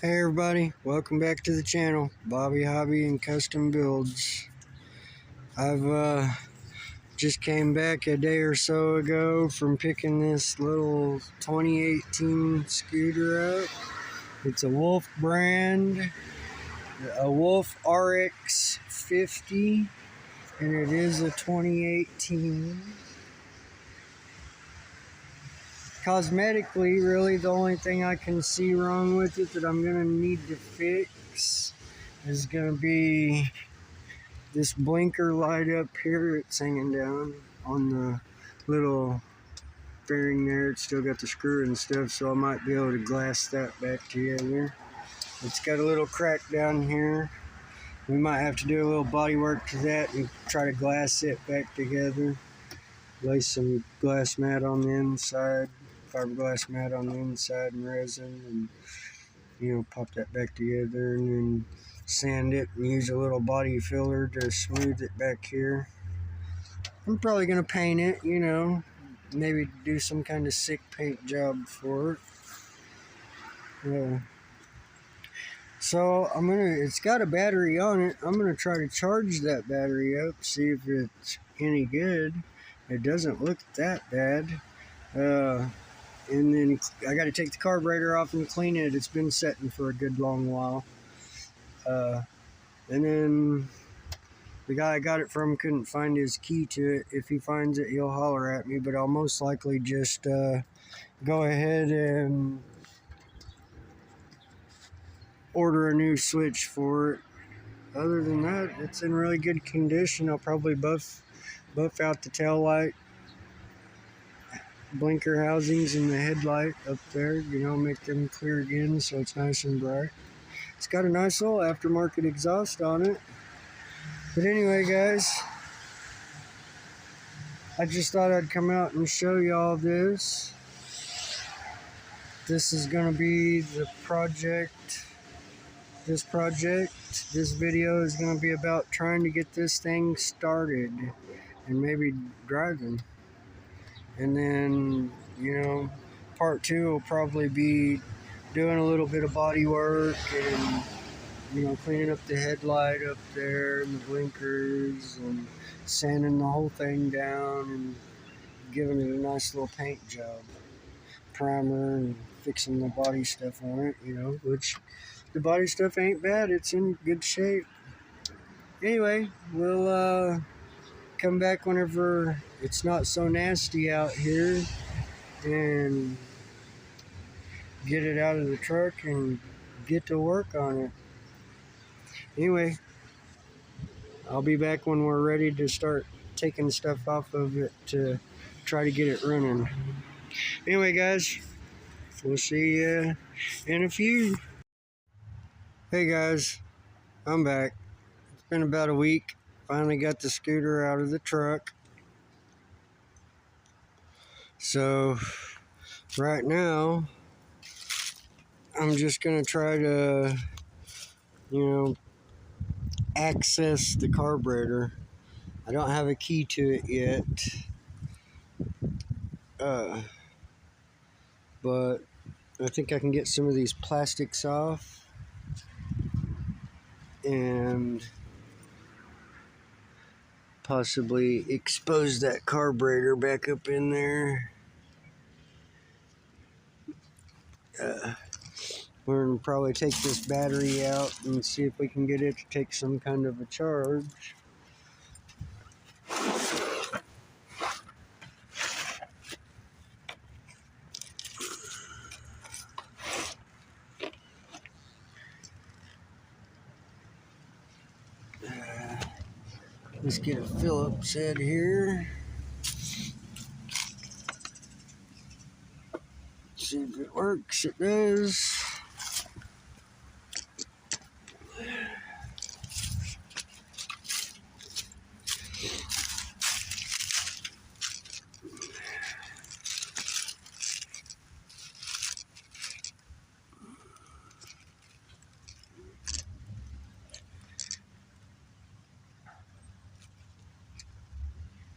Hey everybody, welcome back to the channel, Bobby Hobby and Custom Builds. I've just came back a day or so ago from picking this little 2018 scooter up. It's a Wolf brand, a Wolf RX50, and it is a 2018. Cosmetically, really the only thing I can see wrong with it that I'm gonna need to fix is gonna be this blinker light up here. It's hanging down on the little bearing there. It's still got the screw and stuff, so I might be able to glass that back together. It's got a little crack down here. We might have to do a little body work to that and try to glass it back together. Lay some glass mat on the inside, fiberglass mat on the inside and resin, and pop that back together, and then sand it and use a little body filler to smooth it back here. I'm probably gonna paint it, maybe do some kind of sick paint job for it. So it's got a battery on it. I'm gonna try to charge that battery up, see if it's any good. It doesn't look that bad. And then I got to take the carburetor off and clean it. It's been sitting for a good long while. And then the guy I got it from couldn't find his key to it. If he finds it, he'll holler at me, but I'll most likely just go ahead and order a new switch for it. Other than that, it's in really good condition. I'll probably buff out the tail light, blinker housings, and the headlight up there, make them clear again so it's nice and bright. It's got a nice little aftermarket exhaust on it. But anyway, guys, I just thought I'd come out and show y'all this. This is going to be the project. This video is going to be about trying to get this thing started and maybe driving. And then, part 2 will probably be doing a little bit of body work and, cleaning up the headlight up there and the blinkers and sanding the whole thing down and giving it a nice little paint job. Primer and fixing the body stuff on it, which the body stuff ain't bad. It's in good shape. Anyway, we'll come back whenever it's not so nasty out here and get it out of the truck and get to work on it. Anyway, I'll be back when we're ready to start taking stuff off of it to try to get it running. Anyway, guys, we'll see you in a few. Hey guys, I'm back. It's been about a week. Finally got the scooter out of the truck. So right now I'm just gonna try to access the carburetor. I don't have a key to it yet, but I think I can get some of these plastics off and possibly expose that carburetor back up in there. We're going to probably take this battery out and see if we can get it to take some kind of a charge. Let's get a Phillips head here. See if it works. It does.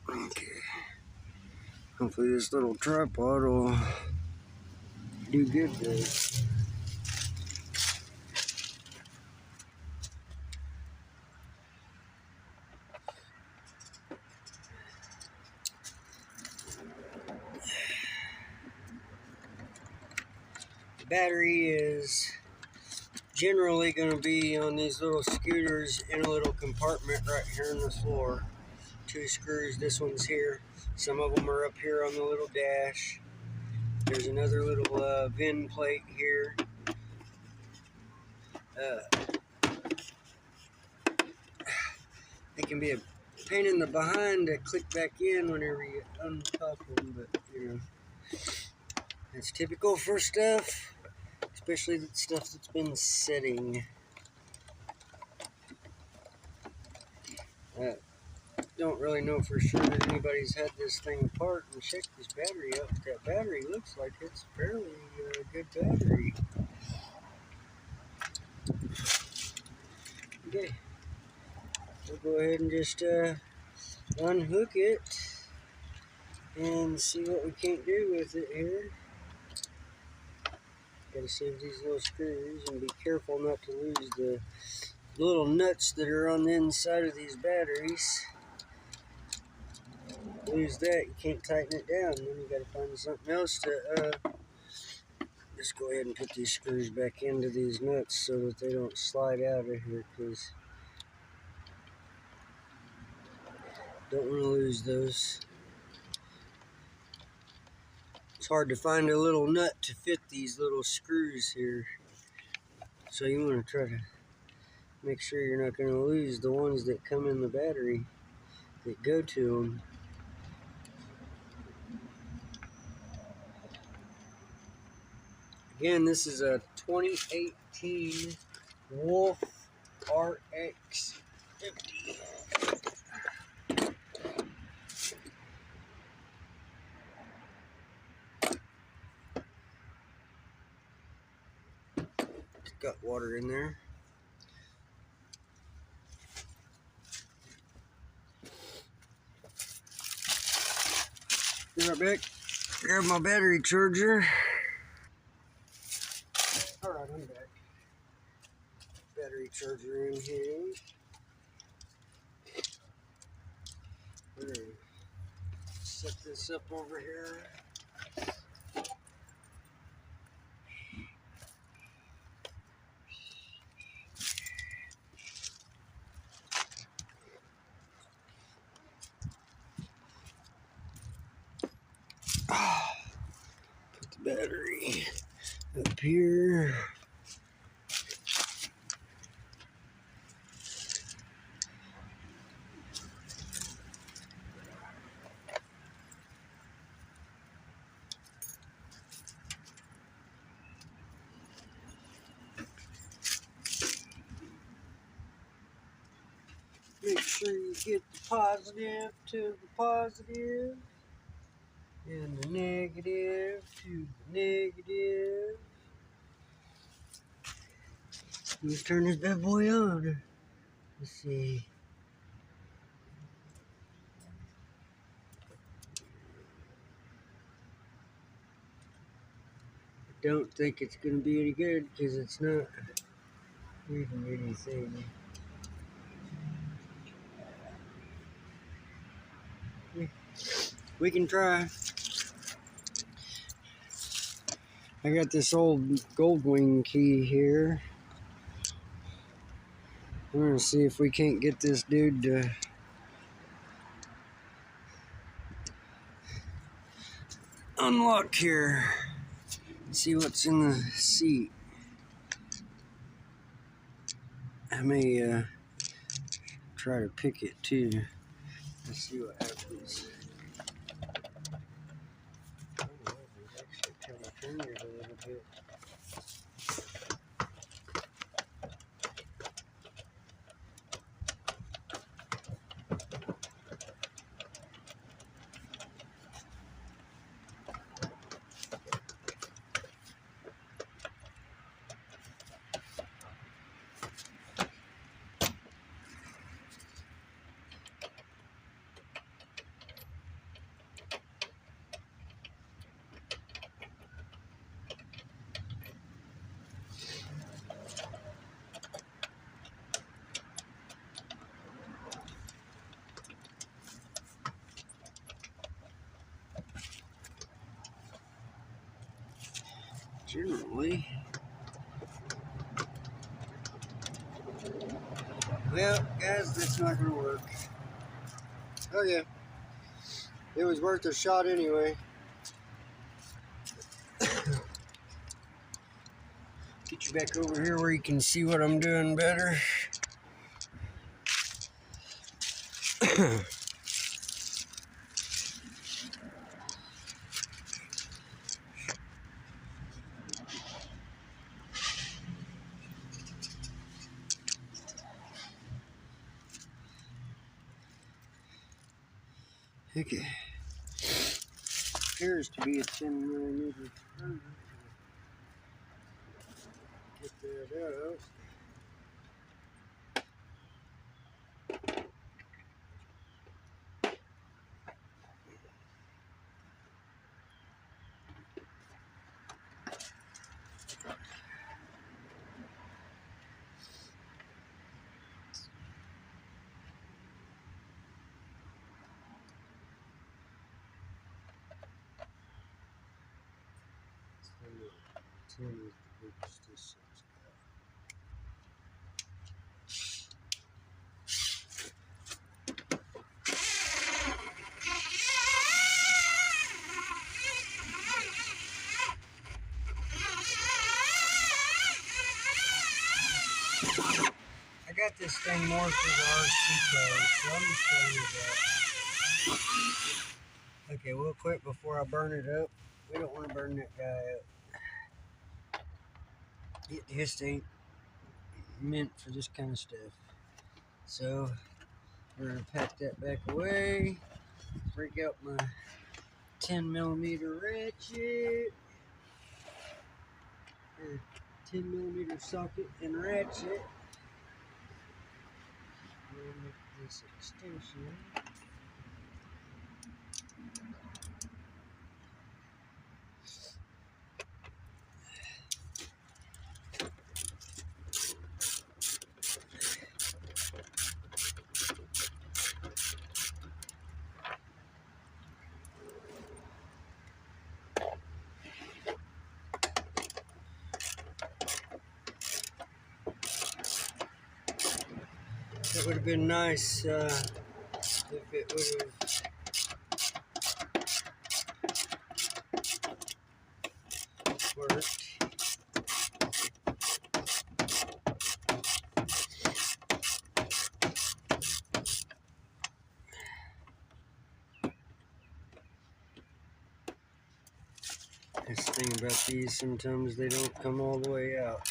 Okay. Hopefully this little tripod will do good there. battery is generally going to be on these little scooters in a little compartment right here in the floor. 2 screws, this one's here. Some of them are up here on the little dash. There's another little VIN plate here. It can be a pain in the behind to click back in whenever you unpop them, but you know, it's typical for stuff, especially the stuff that's been sitting. Don't really know for sure that anybody's had this thing apart and checked this battery out, but that battery looks like it's fairly good battery. Okay, we'll go ahead and just unhook it and see what we can't do with it here. Gotta save these little screws and be careful not to lose the little nuts that are on the inside of these batteries. Lose that, you can't tighten it down. Then you gotta find something else to just go ahead and put these screws back into these nuts so that they don't slide out of here, because don't want to lose those. It's hard to find a little nut to fit these little screws here, so you want to try to make sure you're not going to lose the ones that come in the battery that go to them. Again, this is a 2018 Wolf RX50. It's got water in there. Be right back. Grab my battery charger. Alright, I'm back. Battery charger in here. We're gonna set this up over here. Put the battery up here. Make sure you get the positive to the positive and the negative to the negative. Let's turn this bad boy on. Let's see. I don't think it's going to be any good because it's not reading anything. We can try. I got this old Goldwing key here. I'm going to see if we can't get this dude to unlock here. See what's in the seat. I may try to pick it too. Let's see what happens. Oh, actually kind of turned it a little bit. generally. Well, guys, that's not gonna work. Oh yeah, it was worth a shot anyway. Get you back over here where you can see what I'm doing better. Okay. Appears to be a 10mm turner. Get that out. Ten is the biggest distance. I got this thing more for the RC code, so I'm just telling you that. Okay, we'll quit before I burn it up. We don't want to burn that guy up. It just ain't meant for this kind of stuff. So we're gonna pack that back away. Break out my 10mm ratchet, or 10mm socket and ratchet. We'll make this extension. It would have been nice if it would have worked. This thing about these, sometimes they don't come all the way out.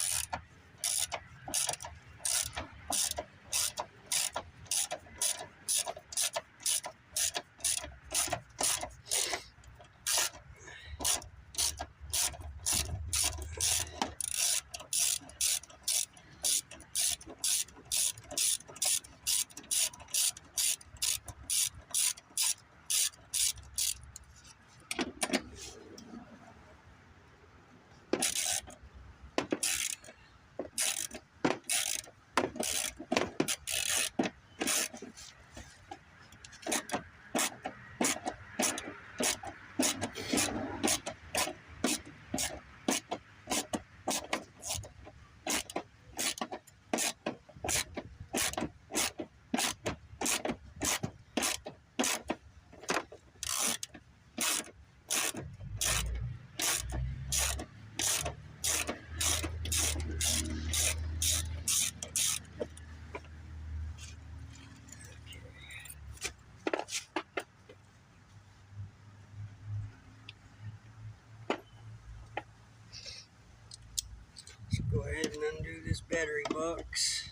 So go ahead and undo this battery box.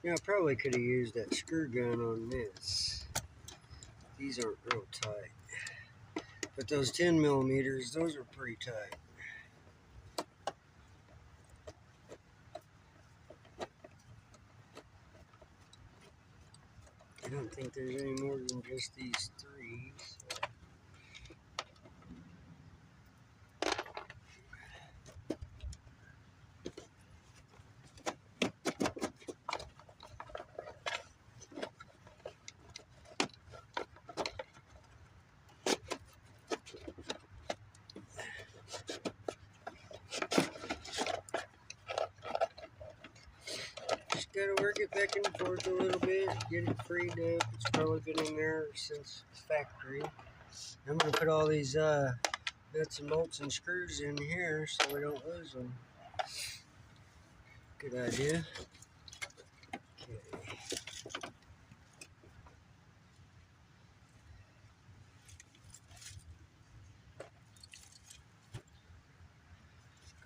Yeah, I probably could have used that screw gun on this. These aren't real tight. But those 10mm, those are pretty tight. I don't think there's any more than just these three. So. jerk it back and forth a little bit, get it freed up. It's probably been in there since factory. I'm going to put all these nuts and bolts and screws in here so we don't lose them. Good idea. Okay.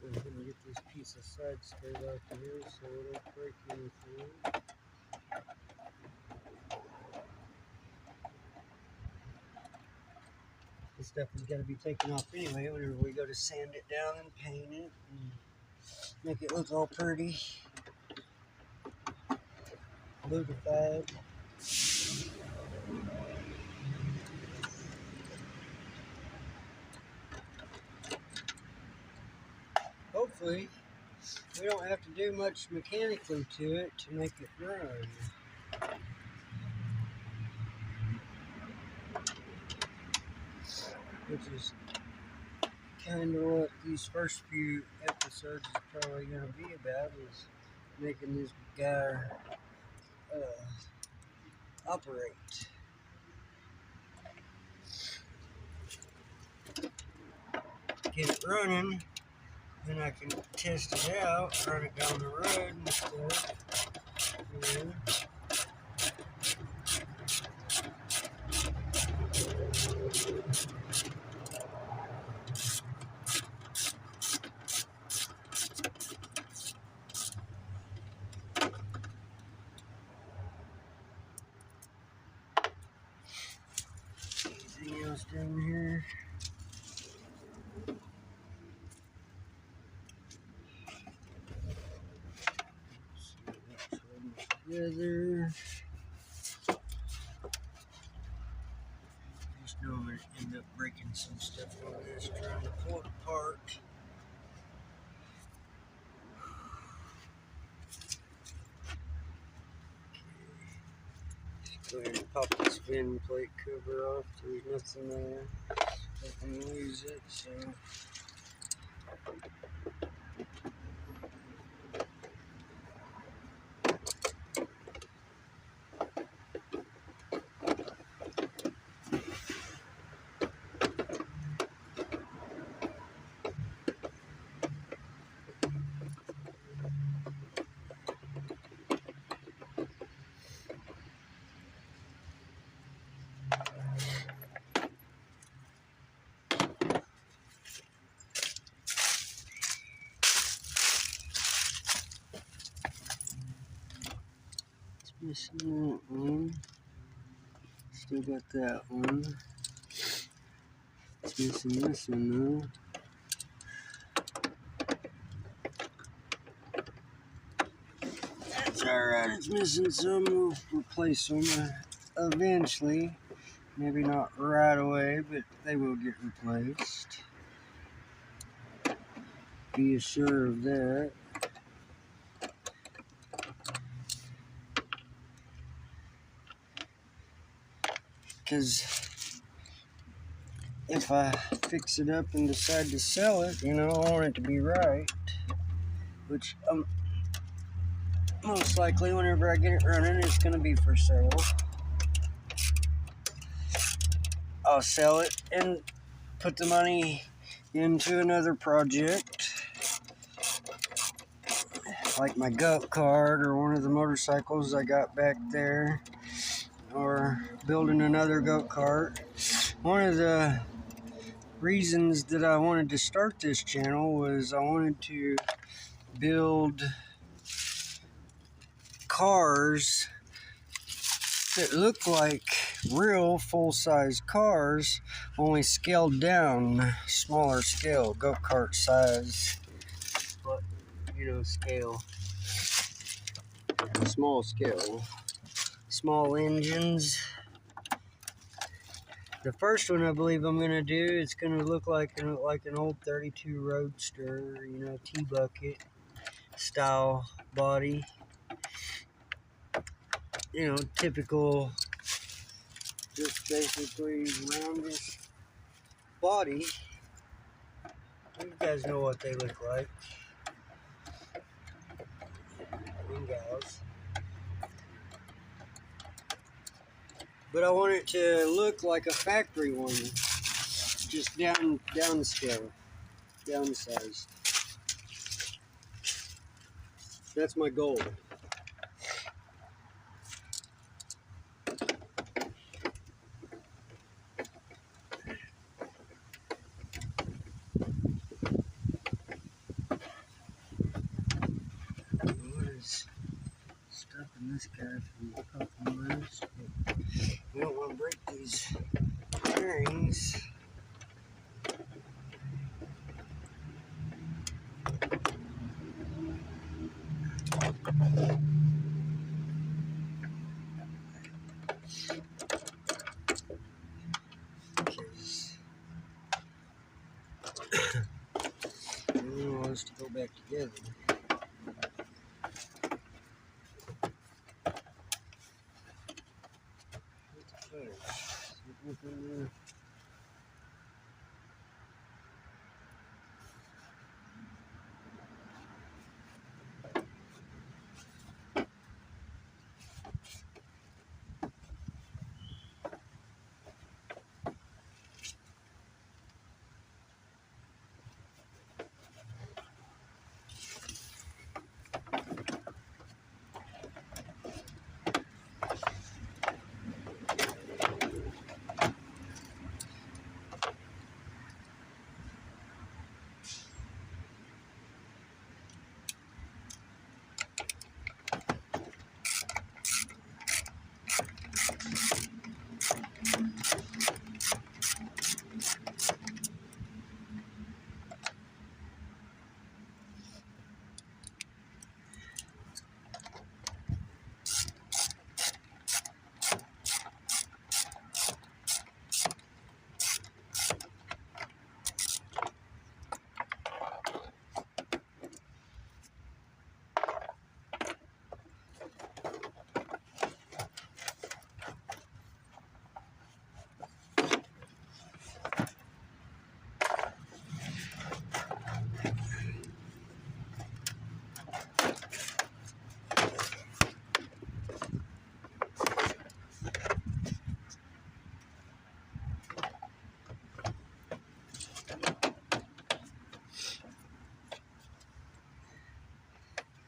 Go ahead and get this piece of side skirt out of here so it don't break anything. This stuff is going to be taken off anyway whenever we go to sand it down and paint it and make it look all pretty, beautified. Hopefully, we don't have to do much mechanically to it to make it run. Which is kind of what these first few episodes is probably going to be about, is making this guy operate. Get it running, then I can test it out, run it down the road and stuff. Yeah. Anything else down here? Together. Just know I'm going to end up breaking some stuff on this, trying to pull it apart. Go ahead and pop this fin plate cover off. There's nothing there. I can lose it, so. Missing that one. Still got that one. It's missing this one though. That's alright, it's missing some. We'll replace them eventually. Maybe not right away, but they will get replaced. Be assured of that. Because if I fix it up and decide to sell it, you know, I want it to be right. Which, most likely, whenever I get it running, it's going to be for sale. I'll sell it and put the money into another project, like my goat cart or one of the motorcycles I got back there, or building another goat cart. One of the reasons that I wanted to start this channel was I wanted to build cars that look like real full-size cars, only scaled down, smaller scale, go-kart size, but you know, scale, small scale, small engines. The first one I believe I'm gonna do, it's gonna look like an old 32 Roadster, you know, T-bucket style body. You know, typical, just basically roundish body. You guys know what they look like. And gals. but I want it to look like a factory one, just down scale, down size. That's my goal. What is stopping this guy from popping loose? We don't want to break these bearings. I don't want us to go back together.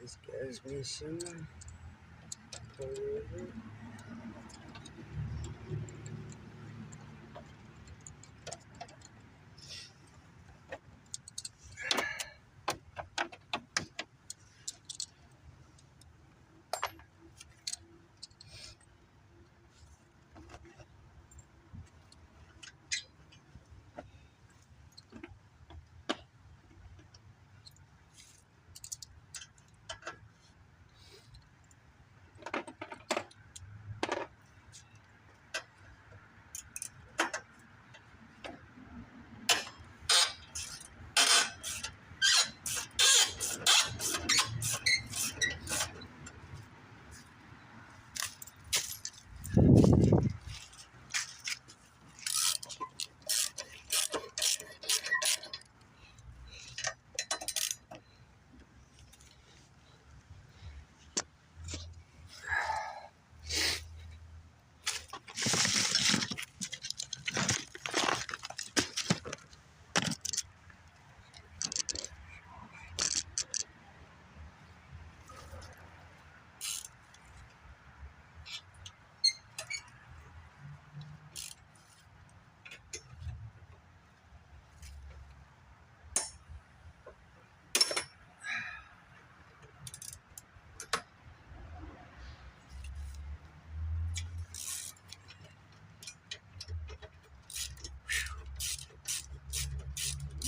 This guy's missing.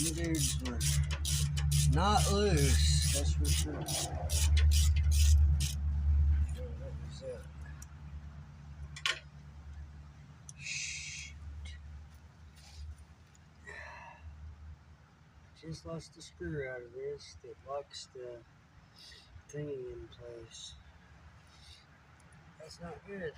You dudes were not loose, that's for sure. What was that? Just lost the screw out of this that locks the thingy in place. That's not good.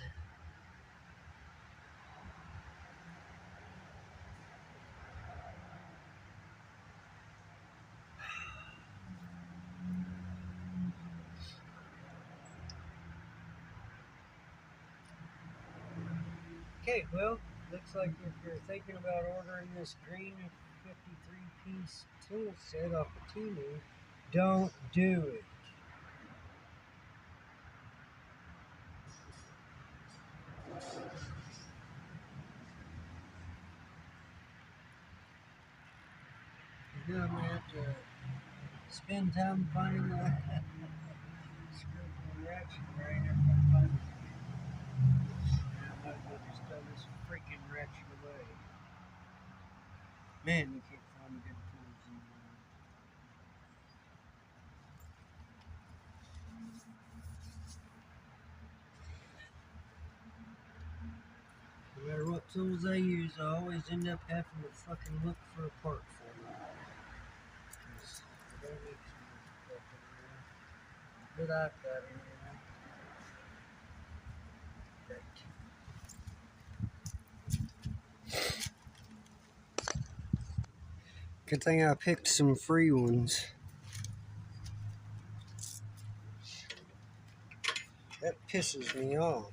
Okay, well, looks like if you're thinking about ordering this green 53-piece tool set off of Temu, don't do it. You're gonna have to spend time finding the script and ratchet right here. I might as well just throw this freaking ratchet away. Man, you can't find good tools anymore. No matter what tools I use, I always end up having to fucking look for a part for them. I don't make some stuff anymore. But I've got it anyway. Good thing I picked some free ones. That pisses me off.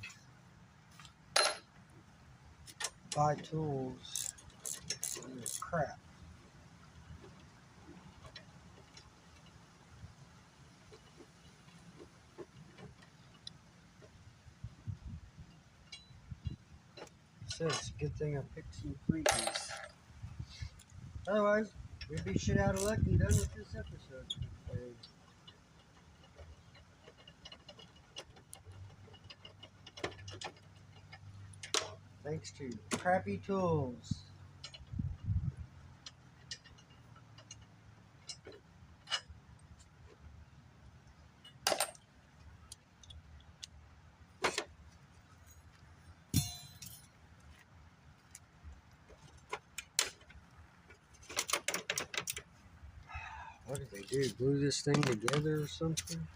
Buy tools and they're crap. So it's a good thing I picked some free ones. Otherwise, we'd be shit out of luck and done with this episode. Thanks to crappy tools. What did they do? Glue this thing together or something?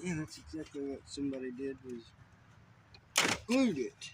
Yeah, that's exactly what somebody did, was glued it.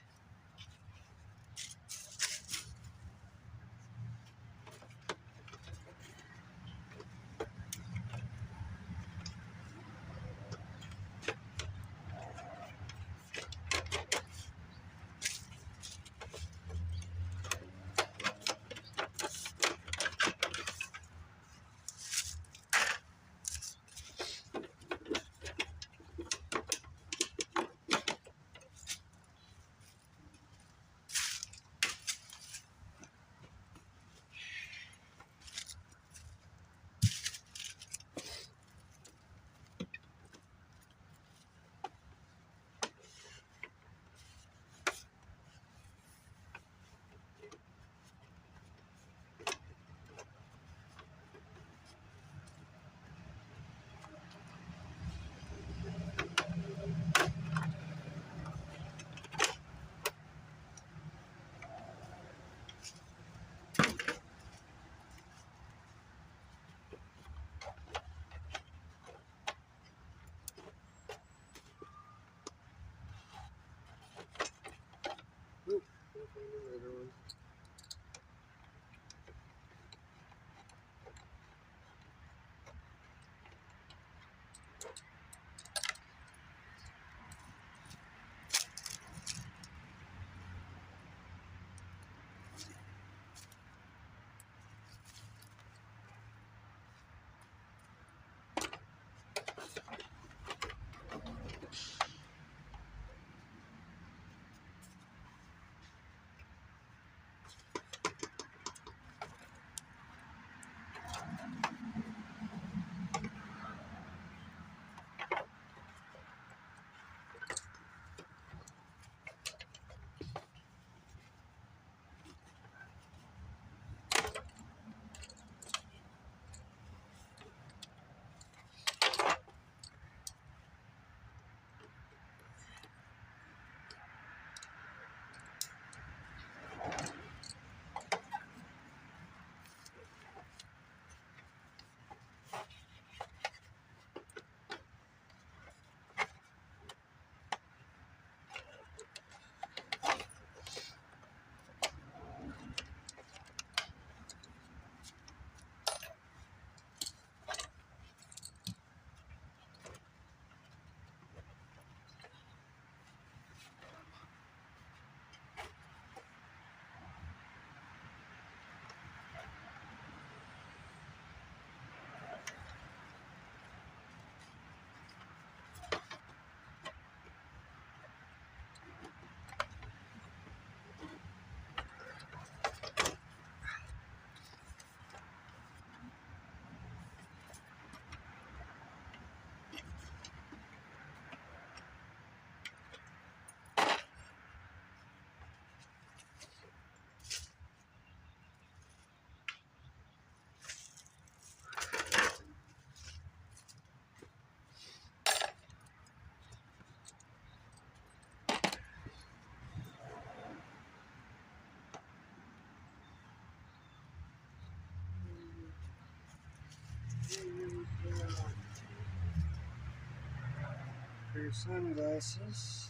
pair of sunglasses.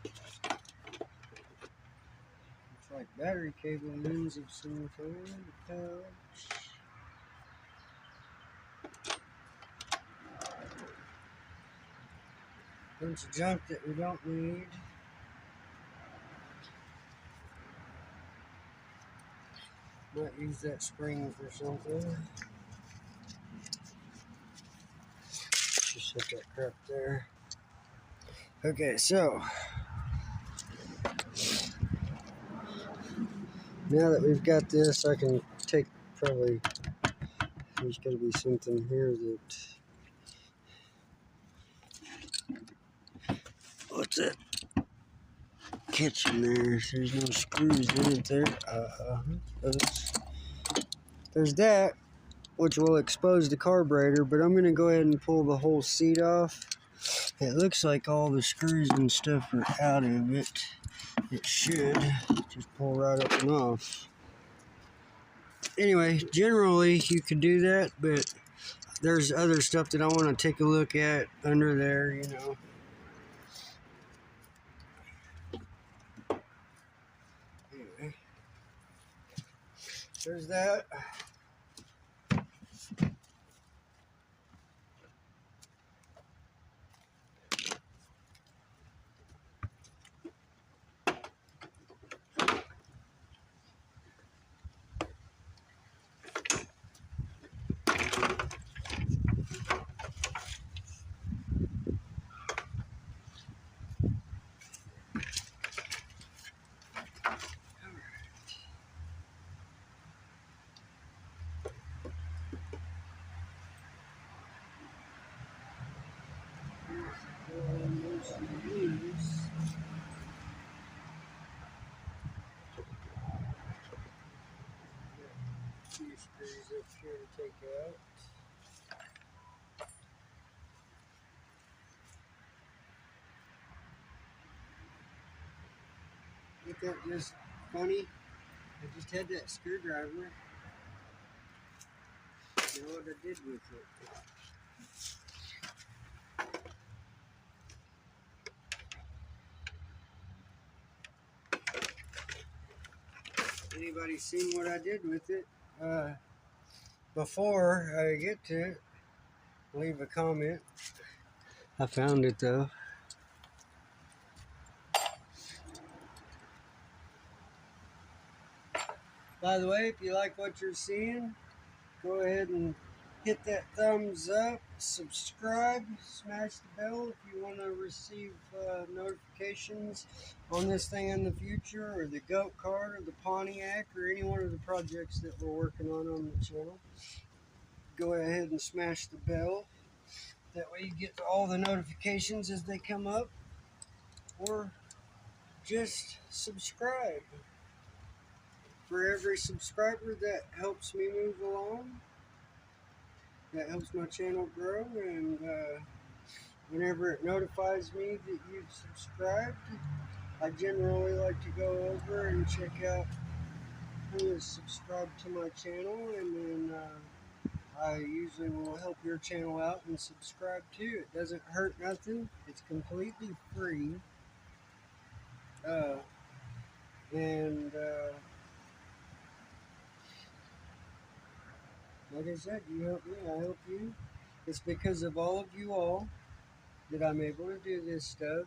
Looks like battery cable ends of some kind. Pouch. Bunch of junk that we don't need. Might use that spring for something. Just set that crap there. Okay, so now that we've got this, I can take probably, there's got to be something here that, what's that catching there? There's no screws in it there. There's that, which will expose the carburetor, but I'm going to go ahead and pull the whole seat off. It looks like all the screws and stuff are out of it. It should just pull right up and off. Anyway, generally you could do that, but there's other stuff that I want to take a look at under there, you know. Anyway, there's that. Few screws up here to take out. Ain't that just funny? I just had that screwdriver. You know what I did with it? Anybody seen what I did with it? Before I get to it, leave a comment. I found it though. By the way, if you like what you're seeing, go ahead and hit that thumbs up, subscribe, smash the bell if you want to receive notifications on this thing in the future, or the goat cart, or the Pontiac, or any one of the projects that we're working on the channel. Go ahead and smash the bell. That way you get all the notifications as they come up, or just subscribe. For every subscriber, that helps me move along. That helps my channel grow, and whenever it notifies me that you've subscribed, I generally like to go over and check out who is subscribed to my channel, and then I usually will help your channel out and subscribe too. It doesn't hurt nothing. It's completely free. And like I said, you help me, I help you. It's because of all of you all that I'm able to do this stuff,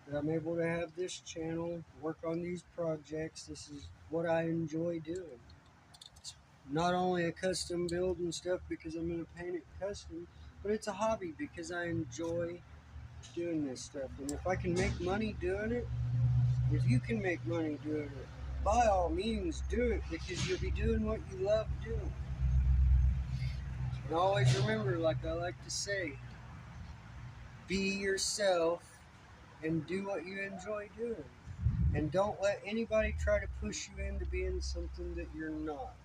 that I'm able to have this channel, work on these projects. This is what I enjoy doing. It's not only a custom build and stuff because I'm going to paint it custom, but it's a hobby because I enjoy doing this stuff. And if I can make money doing it, if you can make money doing it, by all means do it, because you'll be doing what you love doing. And always remember, like I like to say, be yourself and do what you enjoy doing. And don't let anybody try to push you into being something that you're not.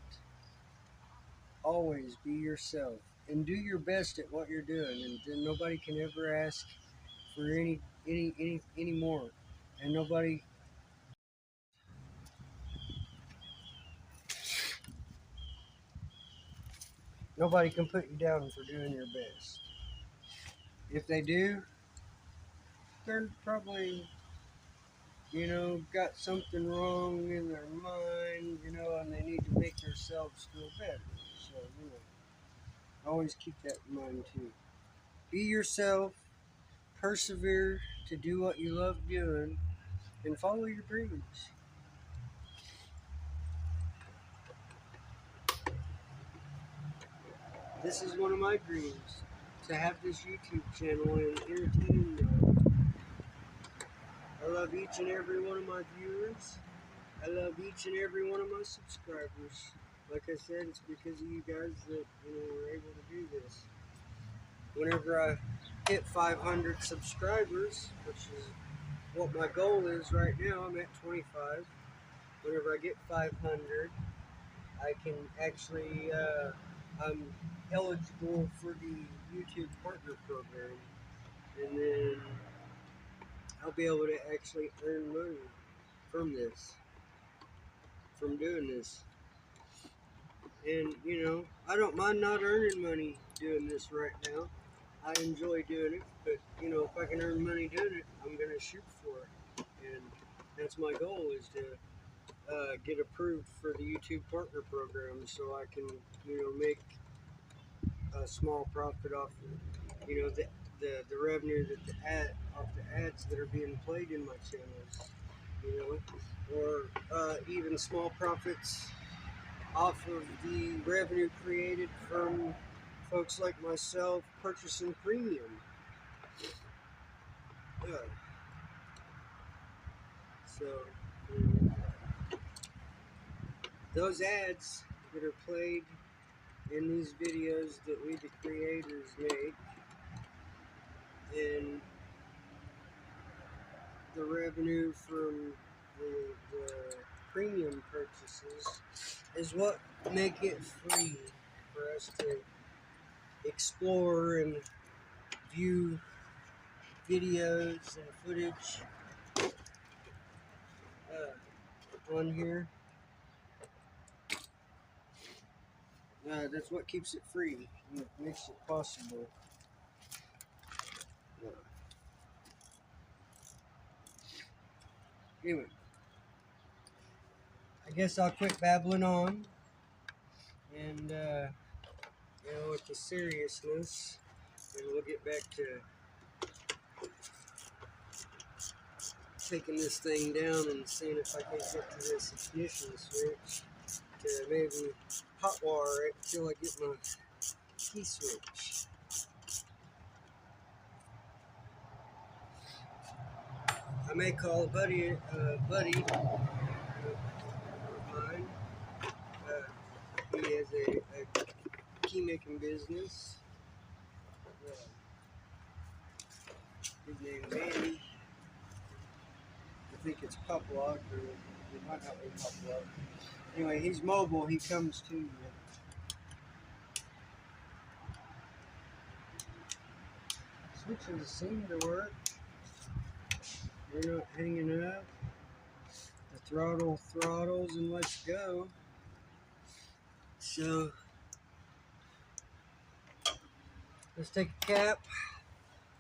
Always be yourself and do your best at what you're doing, and then nobody can ever ask for any more. And nobody can put you down for doing your best. If they do, they're probably, got something wrong in their mind, and they need to make themselves feel better. So, always keep that in mind too. Be yourself, persevere to do what you love doing, and follow your dreams. This is one of my dreams, to have this YouTube channel and entertain them. I love each and every one of my viewers. I love each and every one of my subscribers. Like I said, it's because of you guys that are able to do this. Whenever I hit 500 subscribers, which is what my goal is right now, I'm at 25. Whenever I get 500, I can actually, I'm eligible for the YouTube Partner Program, and then I'll be able to actually earn money from this, from doing this. And, I don't mind not earning money doing this right now. I enjoy doing it, but, if I can earn money doing it, I'm going to shoot for it. And that's my goal, is to get approved for the YouTube Partner Program, so I can, make a small profit off, the revenue that off the ads that are being played in my channels, or even small profits off of the revenue created from folks like myself purchasing premium. So, those ads that are played in these videos that we, the creators, make, and the revenue from the premium purchases is what make it free for us to explore and view videos and footage on here. That's what keeps it free and makes it possible. Anyway, I guess I'll quit babbling on, and with the seriousness, and we'll get back to taking this thing down and seeing if I can get to this ignition switch to maybe hot wire it until I get my key switch. I may call a buddy of mine. He has a key making business. His name's Andy. I think it's Pop Lock, or it might not be Pop Lock. Anyway, he's mobile. He comes to you. Switches seem to work. They're not hanging up. The throttle throttles and let's go. So let's take a cap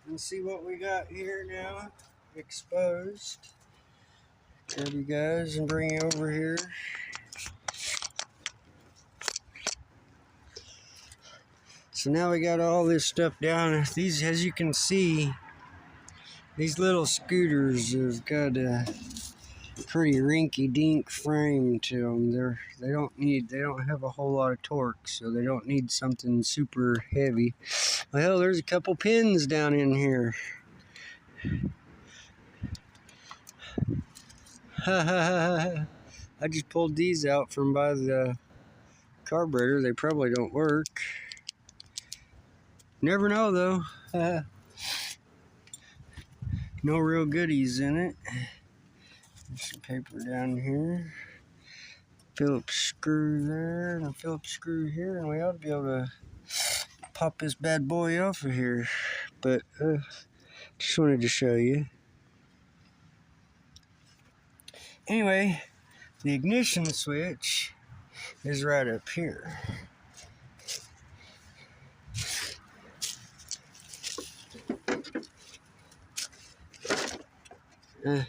and see what we got here now. Exposed. Grab you guys and bring you over here. So now we got all this stuff down. These, as you can see, these little scooters have got a pretty rinky-dink frame to them. They don't have a whole lot of torque, so they don't need something super heavy. Well, there's a couple pins down in here. I just pulled these out from by the carburetor. They probably don't work. Never know though. No real goodies in it. There's some paper down here. Phillips screw there and a Phillips screw here, and we ought to be able to pop this bad boy off of here. But just wanted to show you. Anyway, the ignition switch is right up here. Let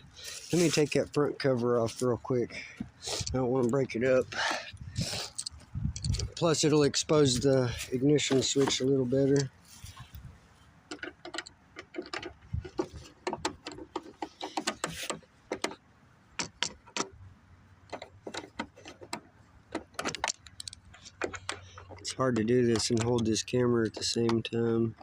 me take that front cover off real quick. I don't want to break it up. Plus, it'll expose the ignition switch a little better. It's hard to do this and hold this camera at the same time.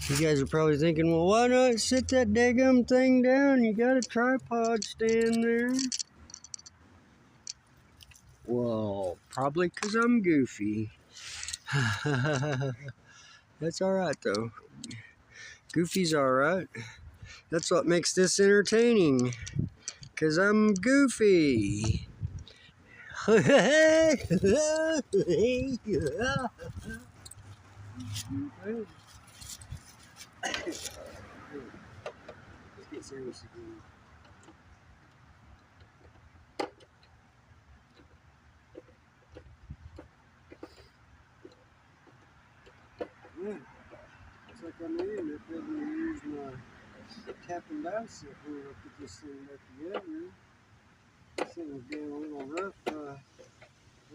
You guys are probably thinking, well, why not sit that daggum thing down? You got a tripod stand there. Well, probably because I'm goofy. That's alright, though. Goofy's alright. That's what makes this entertaining. Because I'm goofy. Let's get serious again. Yeah, looks like I'm in. I'm going to use my tap and dicep here to put this thing back together. This thing was getting a little rough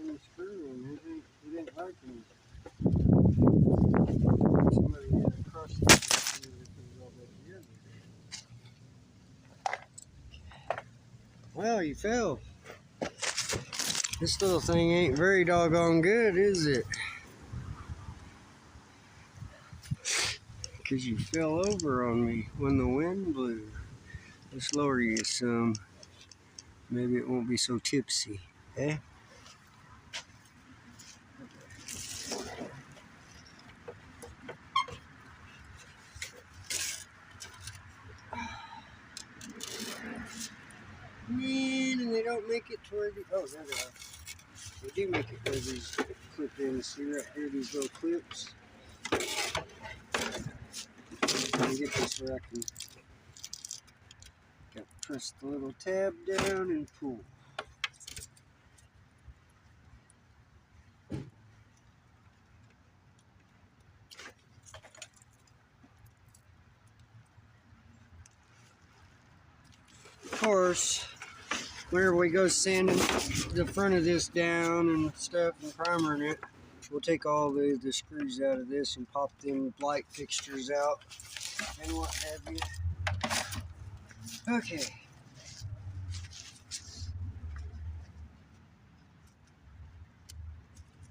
in the screwing. It ain't liking it. Somebody had a crush to put it all back together. Well, you fell. This little thing ain't very doggone good, is it? Because you fell over on me when the wind blew. Let's lower you some. Maybe it won't be so tipsy. Eh? Man, and they don't make it to where the... Oh, there they are. They do make it where these clip ins. See right here, these little clips. Let me get this where I can... Got to press the little tab down and pull. Of course, whenever we go sanding the front of this down and stuff and primering it, we'll take all the screws out of this and pop them light fixtures out and what have you. Okay.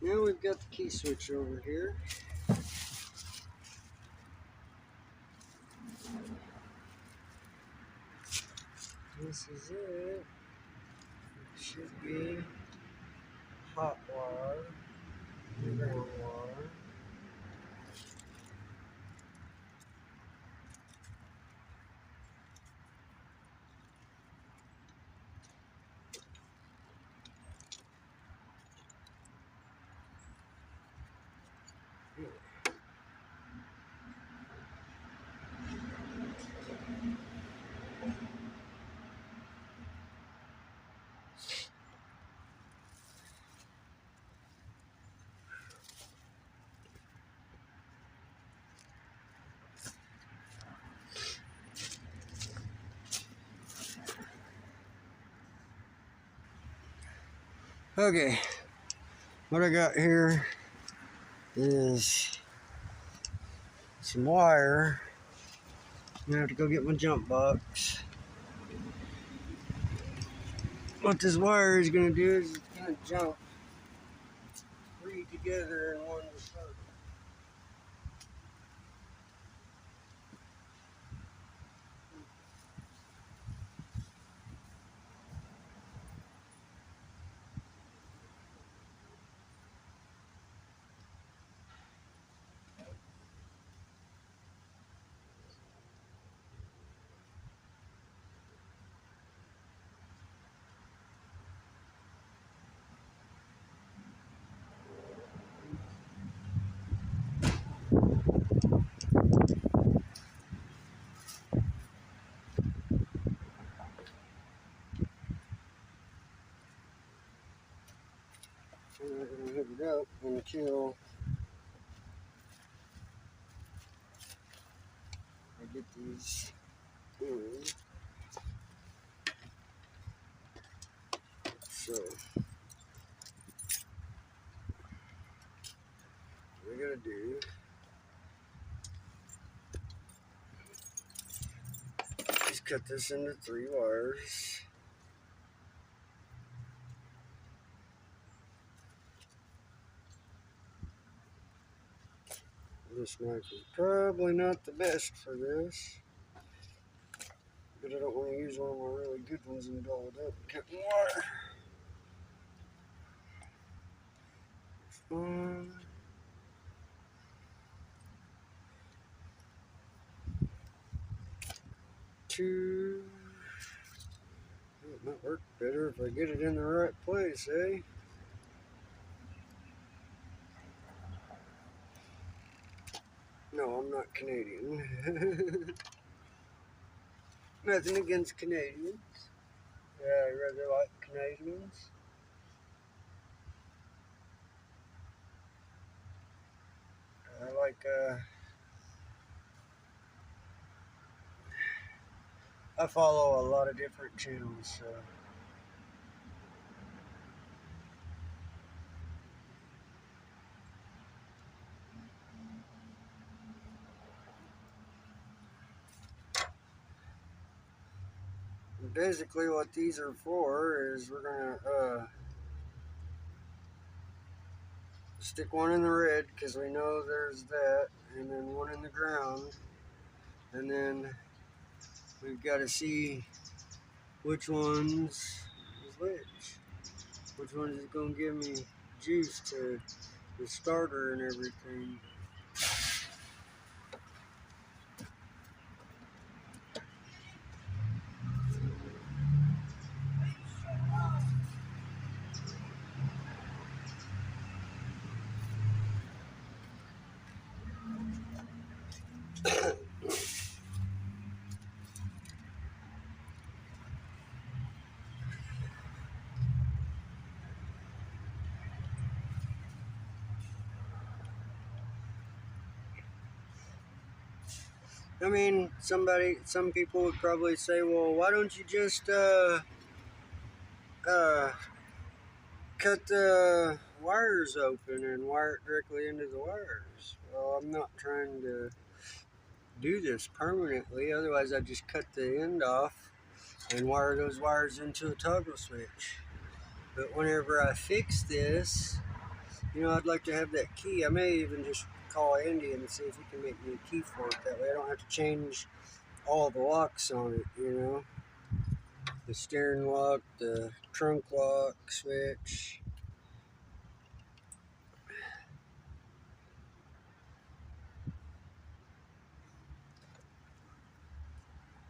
Now we've got the key switch over here. This is it. It should be hot wire, ground wire. Okay, what I got here is some wire. I'm gonna have to go get my jump box. What this wire is gonna do is it's gonna jump three together in one circle. I'm not going to hook it up until I get these in. So what we're going to do is cut this into 3 wires. This knife is probably not the best for this, but I don't want to use one of my really good ones and dull it up cutting wire. 1, 2. It might work better if I get it in the right place, eh? No, I'm not Canadian. Nothing against Canadians. Yeah, I rather like Canadians. I follow a lot of different channels, so. Basically what these are for is we're gonna stick one in the red because we know there's that, and then one in the ground, and then we've got to see which one's is which one is going to give me juice to the starter and everything. I mean, some people would probably say, well, why don't you just cut the wires open and wire it directly into the wires? Well, I'm not trying to do this permanently, otherwise I'd just cut the end off and wire those wires into a toggle switch. But whenever I fix this, you know, I'd like to have that key. I may even just call Andy and see if he can make me a key for it. That way I don't have to change all the locks on it, you know. The steering lock, the trunk lock switch.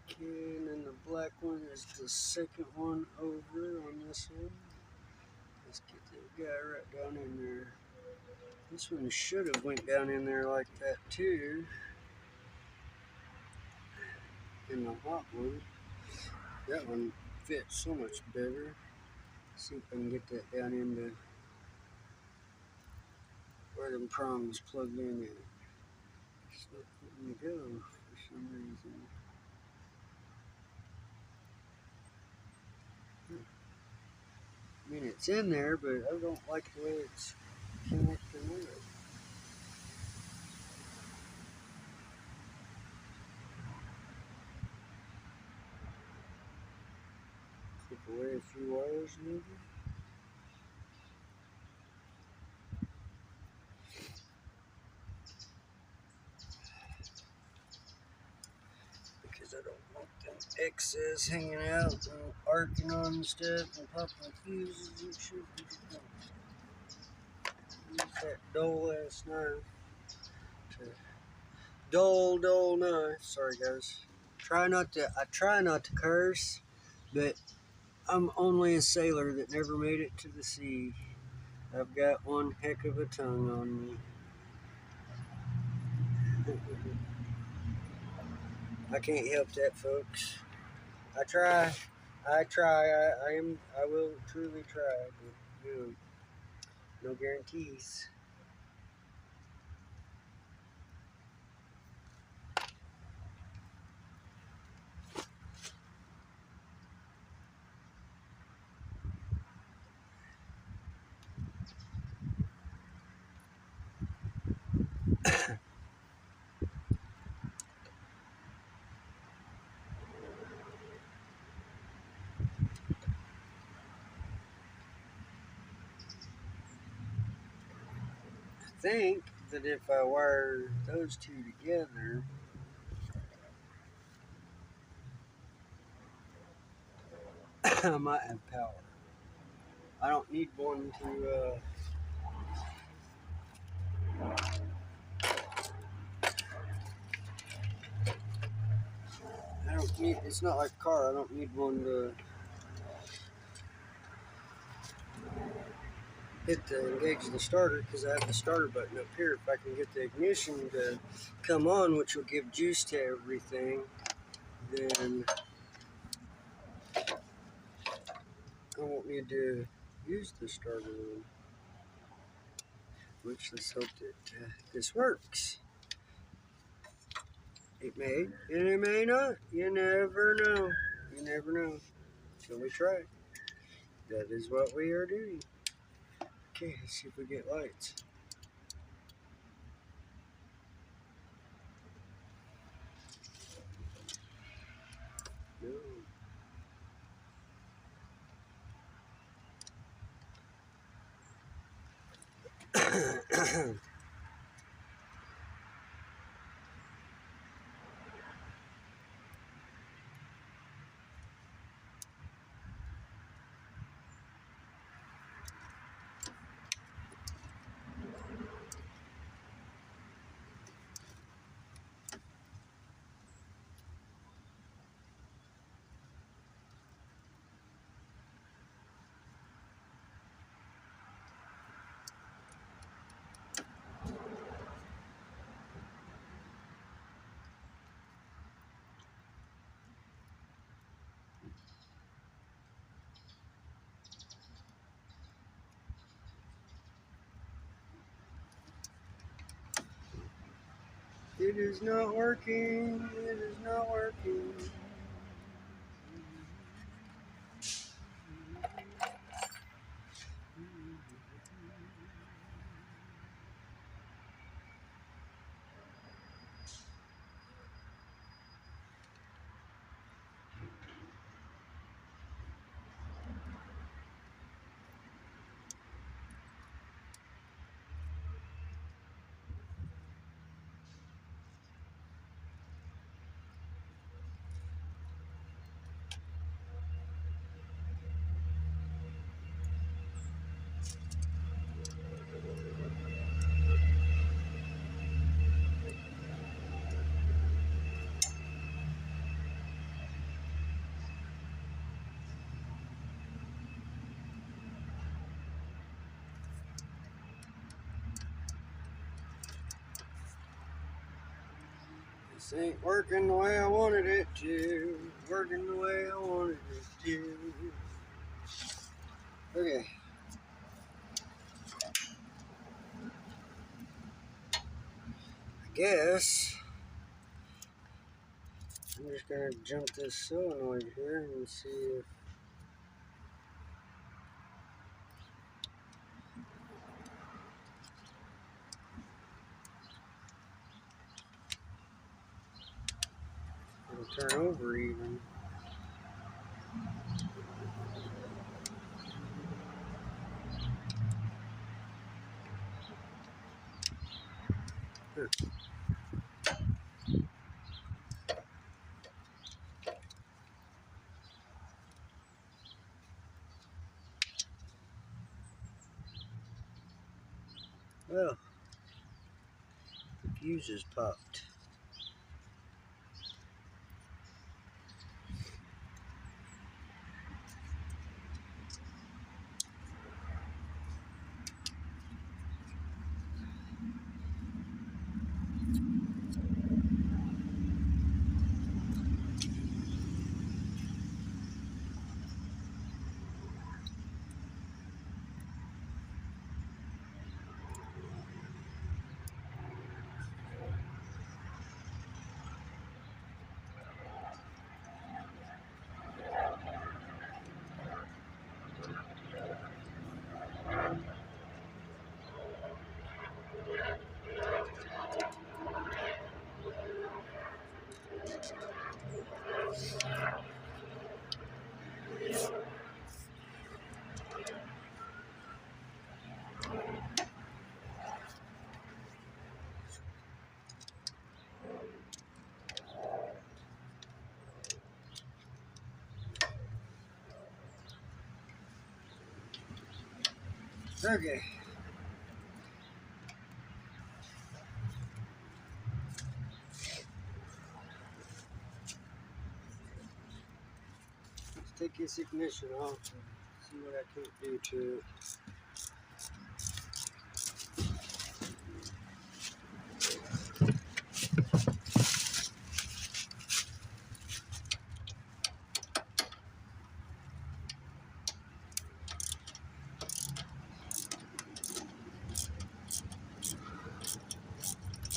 Okay, and then the black one is the second one over on this one. Let's get that guy right down in there. This one should have went down in there like that too. In the hot one. That one fits so much better. Let's see if I can get that down into where them prongs plugged in at. It's not letting me go for some reason. I mean, it's in there, but I don't like the way it's connecting with it. Take away a few wires, maybe. Because I don't want them X's hanging out and arcing on stuff and popping fuses and shit. Use that dull ass knife. Dull knife. Sorry guys. I try not to curse, but I'm only a sailor that never made it to the sea. I've got one heck of a tongue on me. I can't help that, folks. I try. I will truly try, but you know, No guarantees. I think that if I wire those two together, I might have power. I don't need one to I don't need, it's not like a car, I don't need one to engage the starter, because I have the starter button up here. If I can get the ignition to come on, which will give juice to everything, then I won't need to use the starter one. Which, let's hope that this works. It may, and it may not. You never know. You never know until we try. That is what we are doing. Okay, let's see if we get lights. No. It is not working. It is not working. This ain't working the way I wanted it to. Working the way I wanted it to. Okay. I guess I'm just gonna jump this solenoid here and see if it'll turn over even. Here. Well, the fuse is popped. Okay. Let's take this ignition off and see what I can't do to it.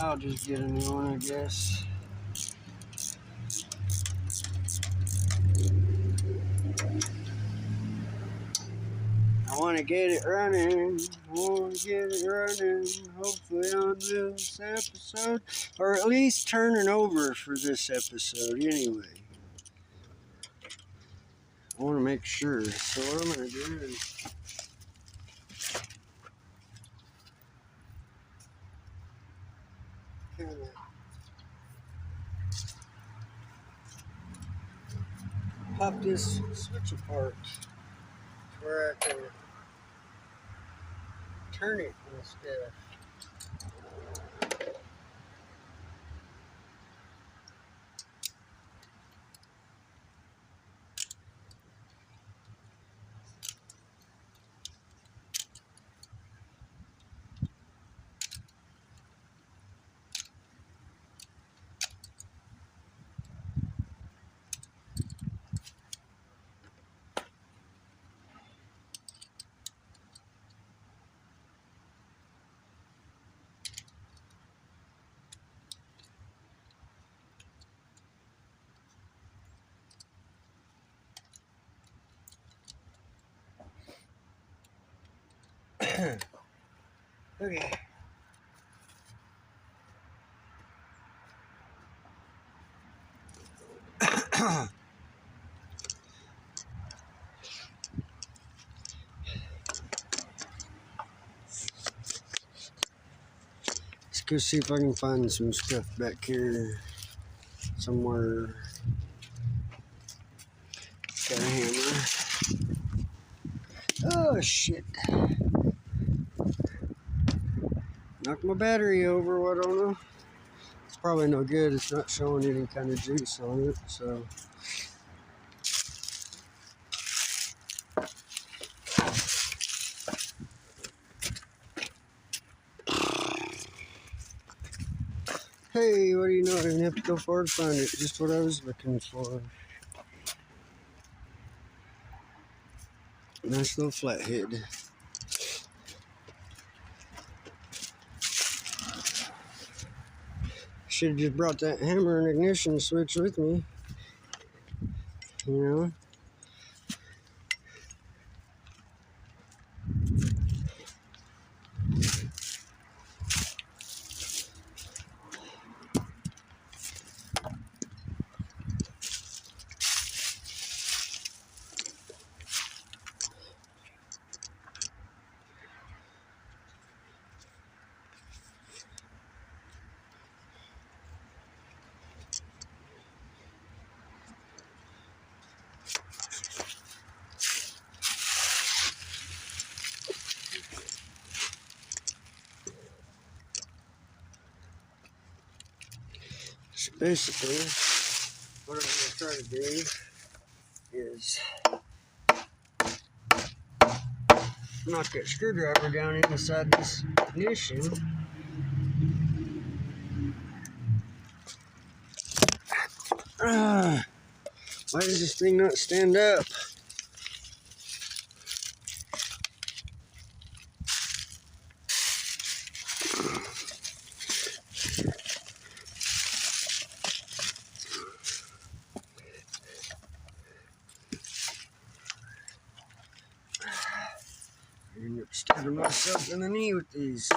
I'll just get a new one, I guess. I want to get it running. Hopefully on this episode. Or at least turning over for this episode anyway. I want to make sure. So what I'm going to do is kind of pop this switch apart to where I can turn it instead. Okay. Let's go see if I can find some stuff back here somewhere. Got a hammer. Oh shit. Knocked my battery over, what I don't know. It's probably no good. It's not showing any kind of juice on it, so. Hey, what do you know? I didn't have to go far to find it. Just what I was looking for. Nice little flathead. Should have just brought that hammer and ignition switch with me. You know? So basically, what I'm going to try to do is knock that screwdriver down inside this ignition. Why does this thing not stand up? I end up stabbing myself in the knee with these.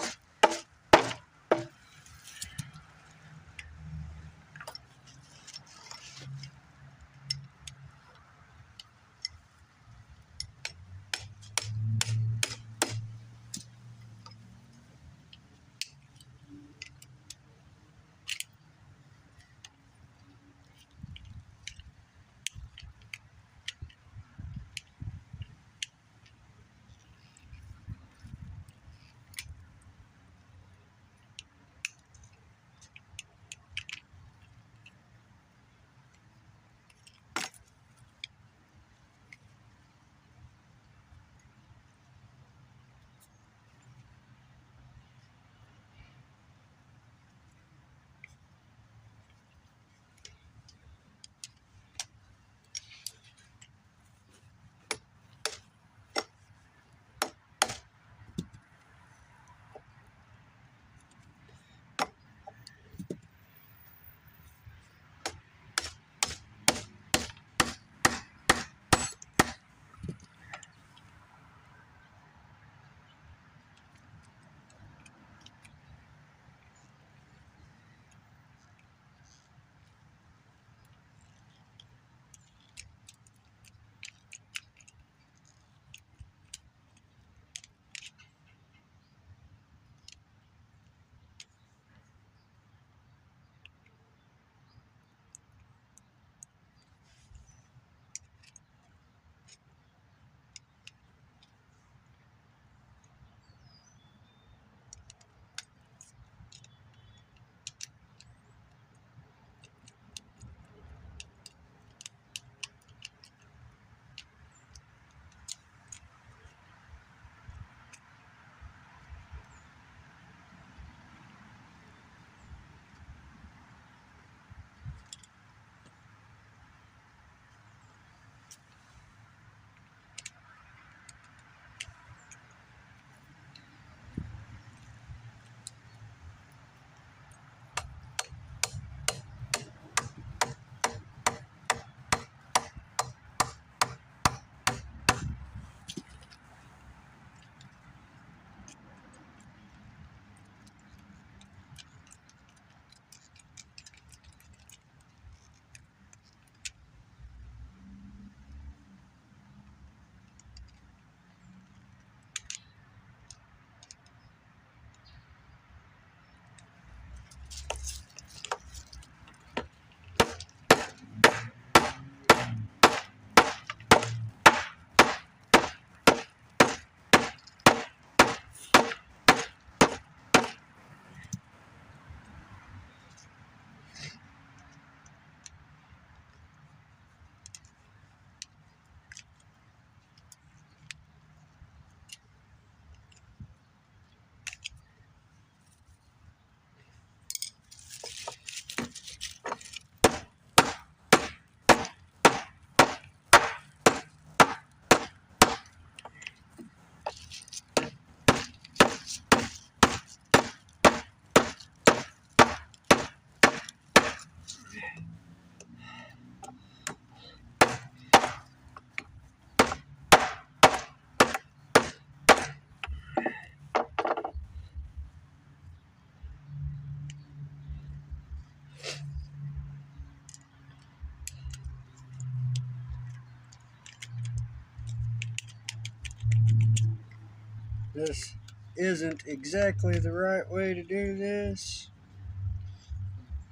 This isn't exactly the right way to do this,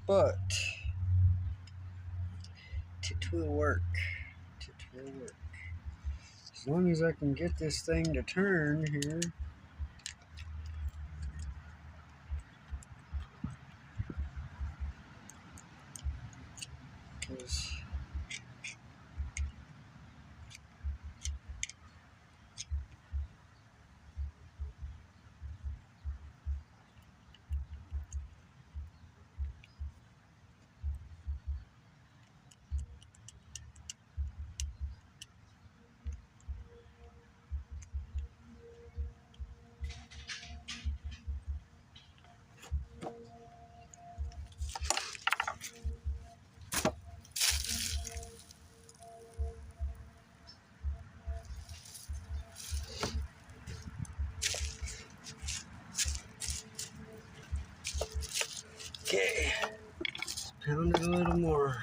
but it will work. It will work. As long as I can get this thing to turn here. Because okay, let's pound it a little more.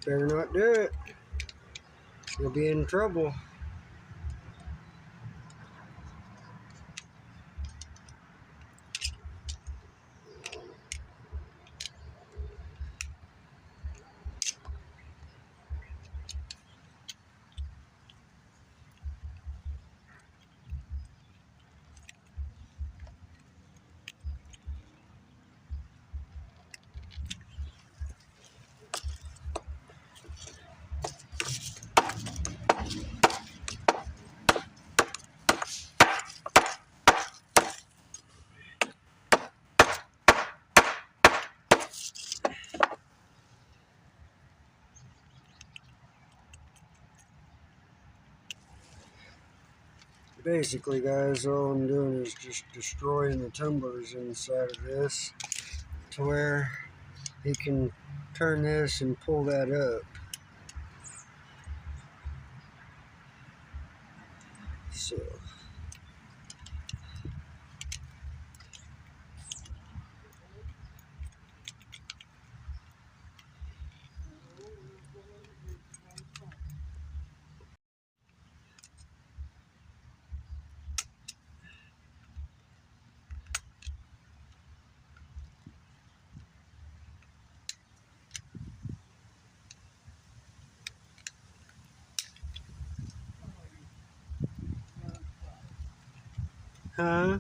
Better not do it. You'll be in trouble. Basically, guys, all I'm doing is just destroying the tumblers inside of this to where he can turn this and pull that up. So huh?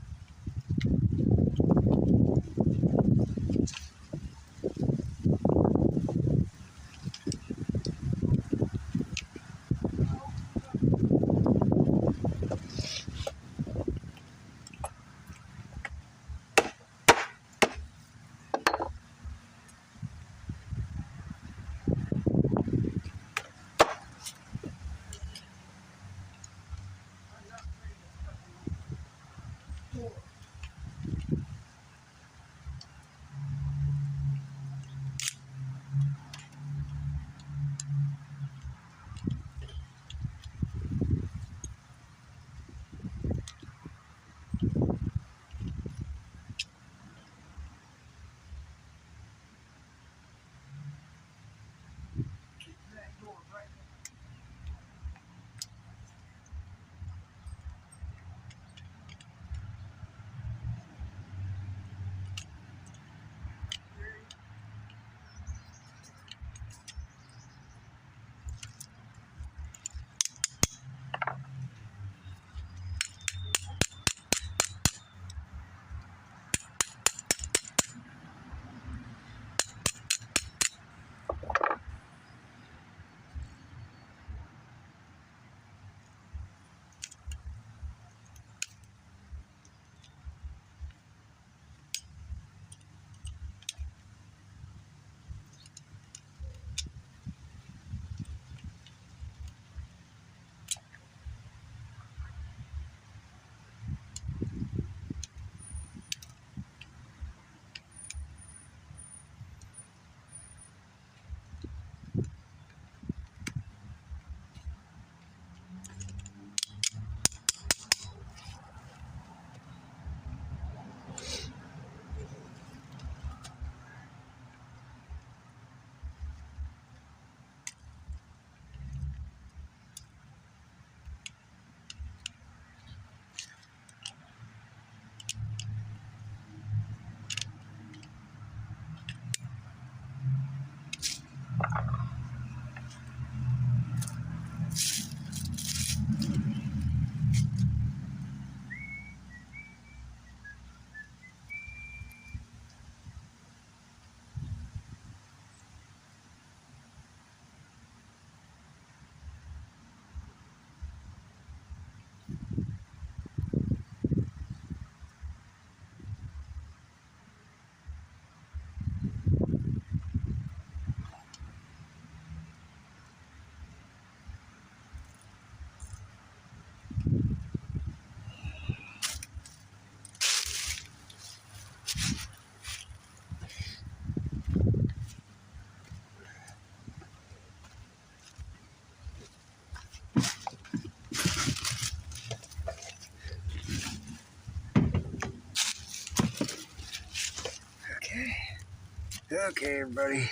Okay, everybody.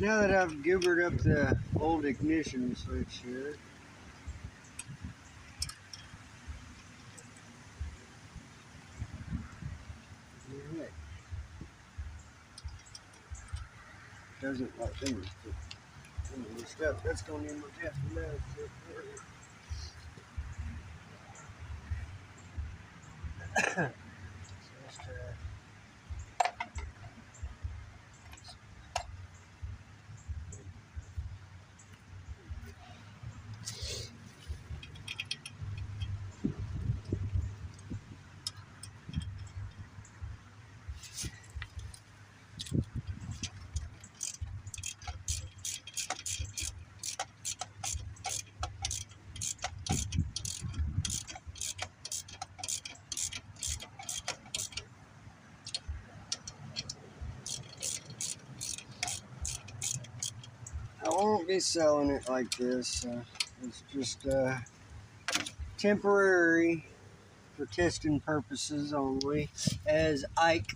Now that I've goobered up the old ignition switch here, doesn't like them stuff. That's going in my gas mask. I won't be selling it like this. It's just temporary for testing purposes only, as Ike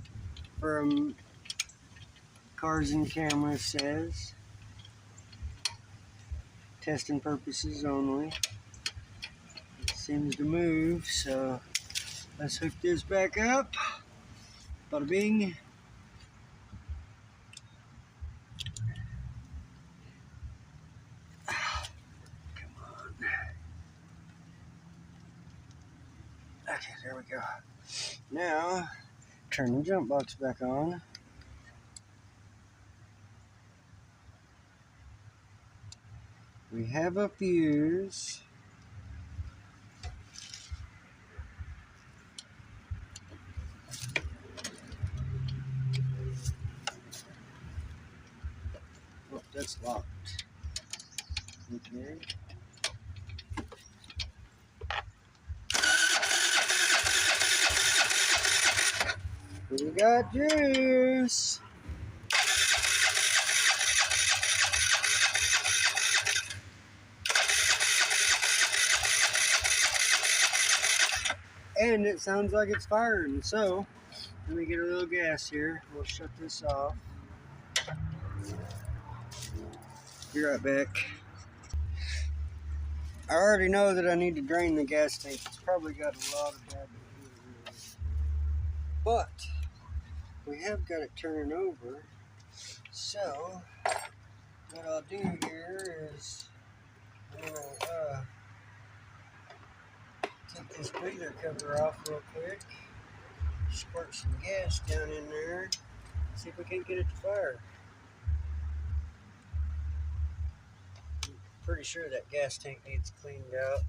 from Cars and Cameras says. Testing purposes only. It seems to move, so let's hook this back up. Bada bing. Come on. Okay, there we go. Now, turn the jump box back on. We have a fuse. Oh, that's locked. Okay. We got juice. And it sounds like it's firing. So, let me get a little gas here. We'll shut this off. Be right back. I already know that I need to drain the gas tank. It's probably got a lot of bad behavior. But we have got it turning over. So what I'll do here is I'll take this breather cover off real quick, squirt some gas down in there, see if we can't get it to fire. I'm pretty sure that gas tank needs cleaned out.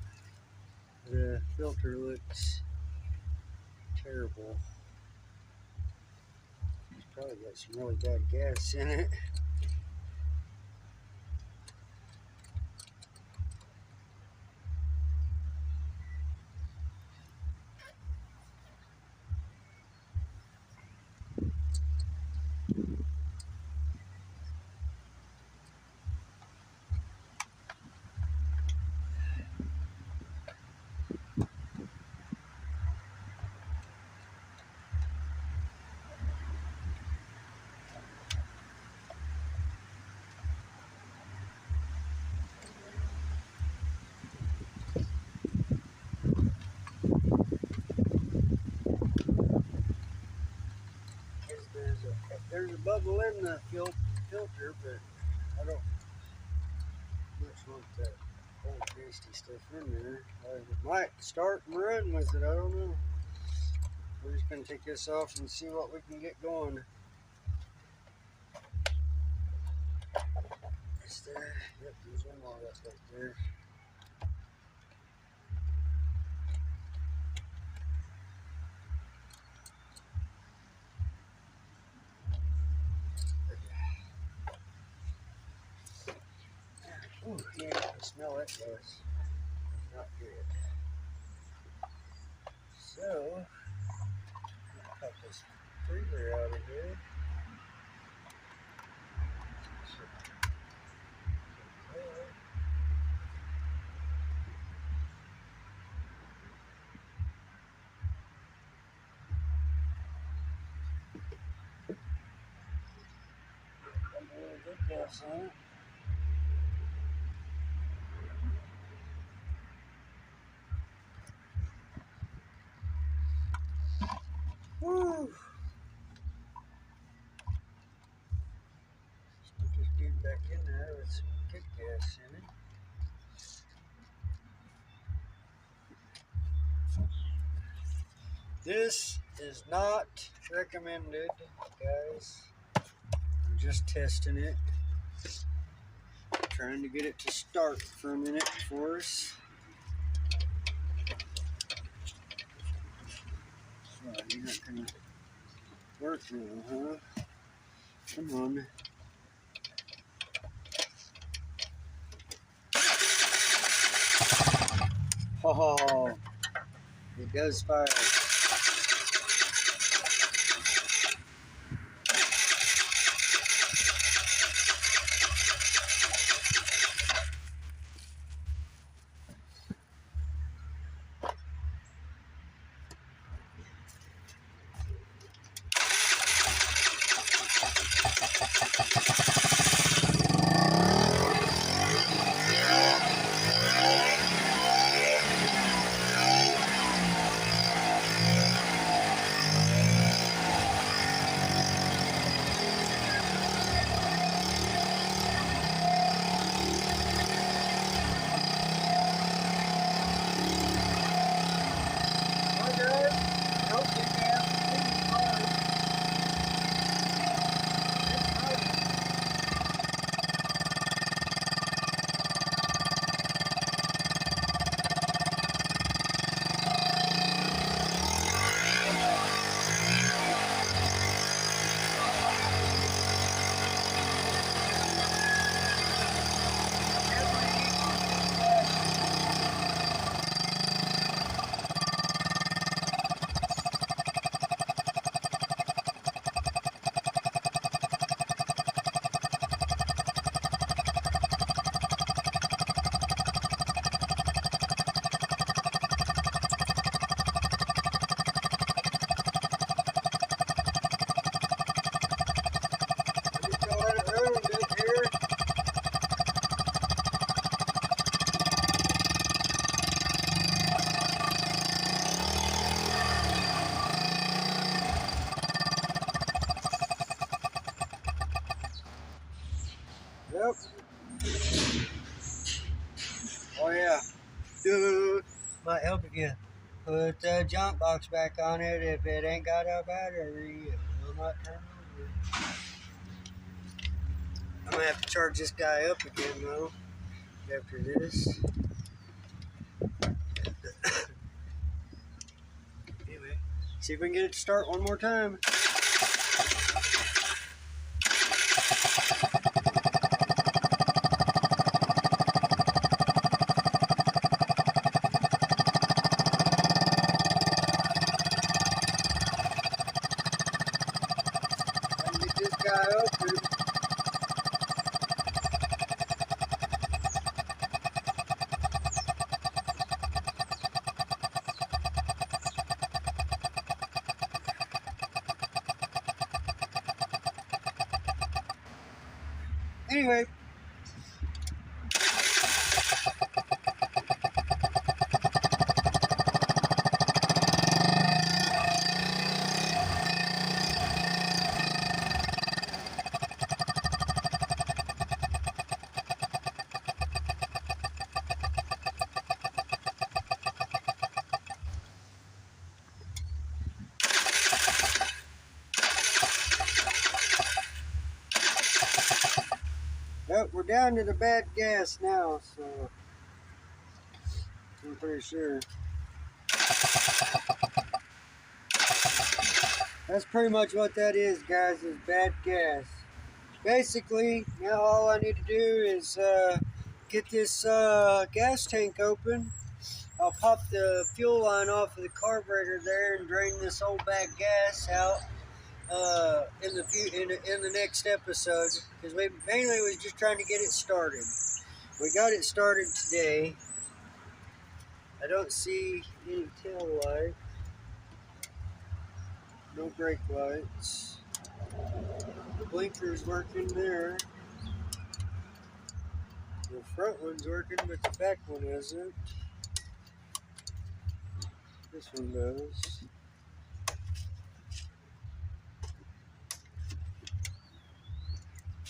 The filter looks terrible. It's probably got some really bad gas in it. There's a bubble in the filter, but I don't much want that old nasty stuff in there. I might start and run with it, I don't know. We're just going to take this off and see what we can get going. It's there. Yep, there's one more left right there. smell it was not good. So, pop this freezer out of here. Good gas on it. Woo! Stick this dude back in there with some kick gas in it. This is not recommended, guys. I'm just testing it. Trying to get it to start for a minute for us. So you're not gonna work now, huh? Come on. Oh, it does fire. Yep. Oh yeah. Dude, might help again. Put the jump box back on it. If it ain't got a battery, it will not turn over. I'm gonna have to charge this guy up again though. After this. Anyway, see if we can get it to start one more time. Get this guy open. Anyway. Yep, we're down to the bad gas now, so I'm pretty sure. That's pretty much what that is, guys, is bad gas. Basically, now all I need to do is get this gas tank open. I'll pop the fuel line off of the carburetor there and drain this old bag gas out in the next episode, because we mainly was just trying to get it started. We got it started today. I don't see any tail light, no brake lights. The blinker's working there. The front one's working, but the back one isn't. This one does.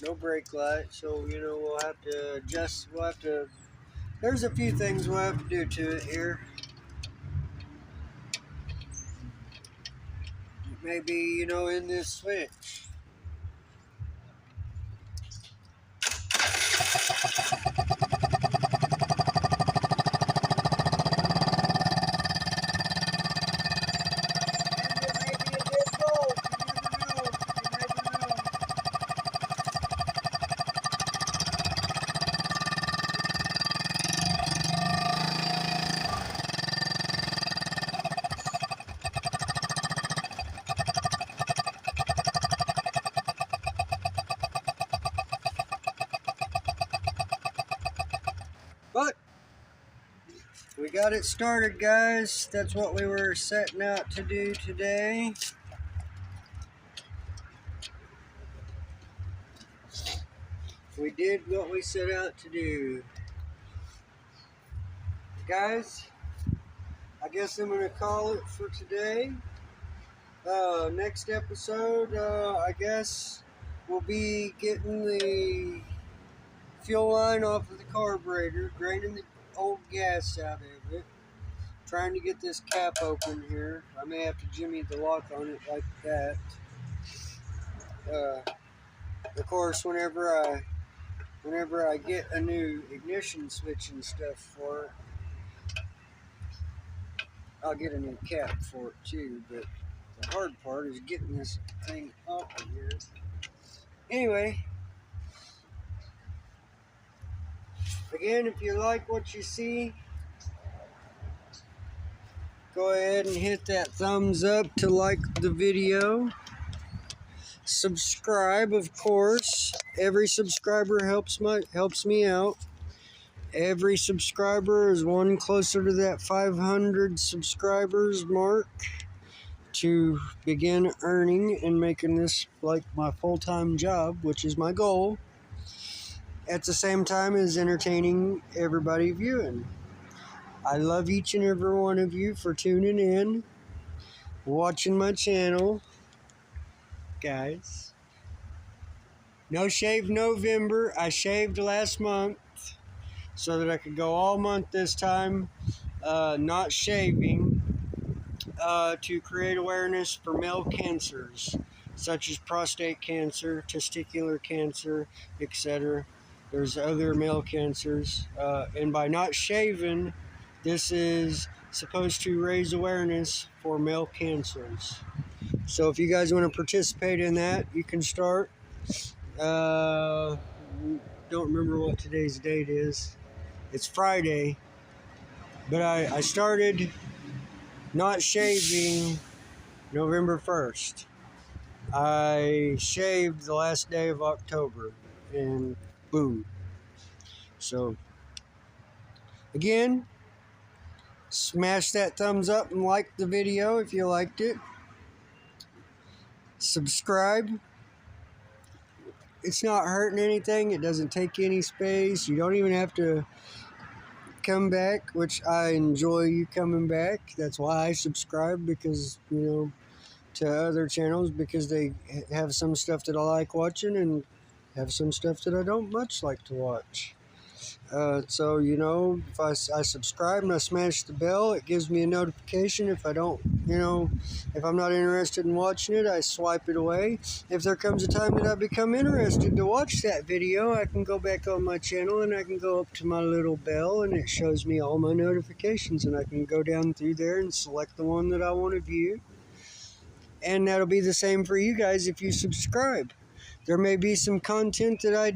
No brake light, so you know we'll have to adjust. There's a few things we'll have to do to it here. Maybe, you know, in this switch. But we got it started, guys. That's what we were setting out to do today. We did what we set out to do. Guys, I guess I'm going to call it for today. Next episode, I guess we'll be getting the fuel line off of the carburetor, draining the old gas out of it, trying to get this cap open here. I may have to jimmy the lock on it like that. Of course, whenever I get a new ignition switch and stuff for it, I'll get a new cap for it too. But the hard part is getting this thing off of here. Anyway, again, if you like what you see, go ahead and hit that thumbs up to like the video. Subscribe, of course. Every subscriber helps me out. Every subscriber is one closer to that 500 subscribers mark to begin earning and making this like my full-time job, which is my goal, at the same time as entertaining everybody viewing. I love each and every one of you for tuning in, watching my channel. Guys, no shave November. I shaved last month so that I could go all month this time not shaving, to create awareness for male cancers such as prostate cancer, testicular cancer, etc. There's other male cancers, and by not shaving, this is supposed to raise awareness for male cancers. So if you guys want to participate in that, you can start. Don't remember what today's date is. It's Friday. But I started not shaving November 1st. I shaved the last day of October. And boom. So, again, smash that thumbs up and like the video if you liked it. Subscribe. It's not hurting anything. It doesn't take any space. You don't even have to come back, which I enjoy you coming back. That's why I subscribe, because, you know, to other channels, because they have some stuff that I like watching and have some stuff that I don't much like to watch. So, you know, if I subscribe and I smash the bell, it gives me a notification. If I don't, you know, if I'm not interested in watching it, I swipe it away. If there comes a time that I become interested to watch that video, I can go back on my channel and I can go up to my little bell and it shows me all my notifications, and I can go down through there and select the one that I want to view. And that'll be the same for you guys if you subscribe. There may be some content that I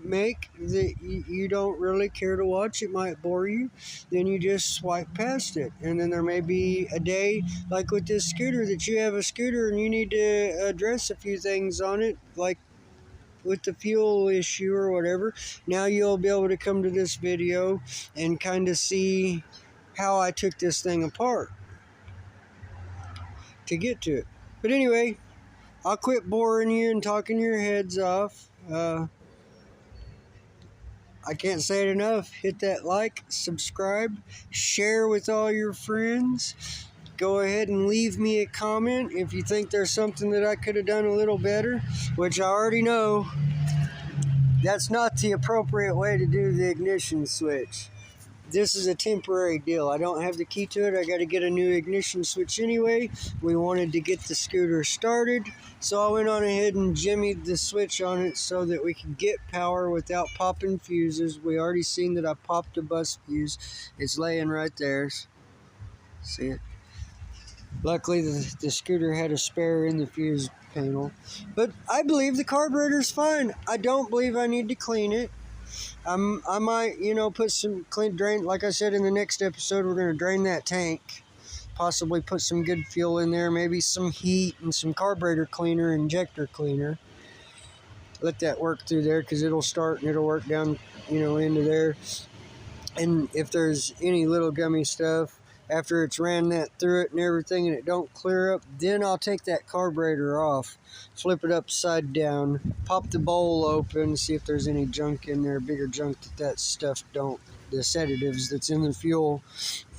make that you don't really care to watch. It might bore you. Then you just swipe past it. And then there may be a day, like with this scooter, that you have a scooter and you need to address a few things on it, like with the fuel issue or whatever. Now you'll be able to come to this video and kind of see how I took this thing apart to get to it. But anyway, I'll quit boring you and talking your heads off. I can't say it enough. Hit that like, subscribe, share with all your friends. Go ahead and leave me a comment if you think there's something that I could have done a little better, which I already know that's not the appropriate way to do the ignition switch. This is a temporary deal. I don't have the key to it. I got to get a new ignition switch anyway. We wanted to get the scooter started, so I went on ahead and jimmied the switch on it so that we could get power without popping fuses. We already seen that I popped a bus fuse. It's laying right there. See it? Luckily, the scooter had a spare in the fuse panel. But I believe the carburetor's fine. I don't believe I need to clean it. I might, put some drain. Like I said in the next episode, we're going to drain that tank. Possibly put some good fuel in there. Maybe some heat and some carburetor cleaner, injector cleaner. Let that work through there because it'll start and it'll work down, into there. And if there's any little gummy stuff, after it's ran that through it and everything and it don't clear up, then I'll take that carburetor off, flip it upside down, pop the bowl open, see if there's any junk in there, bigger junk that stuff don't, the sedatives that's in the fuel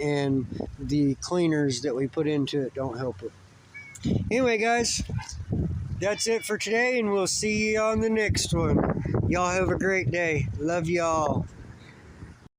and the cleaners that we put into it don't help it. Anyway, guys, that's it for today, and we'll see you on the next one. Y'all have a great day. Love y'all.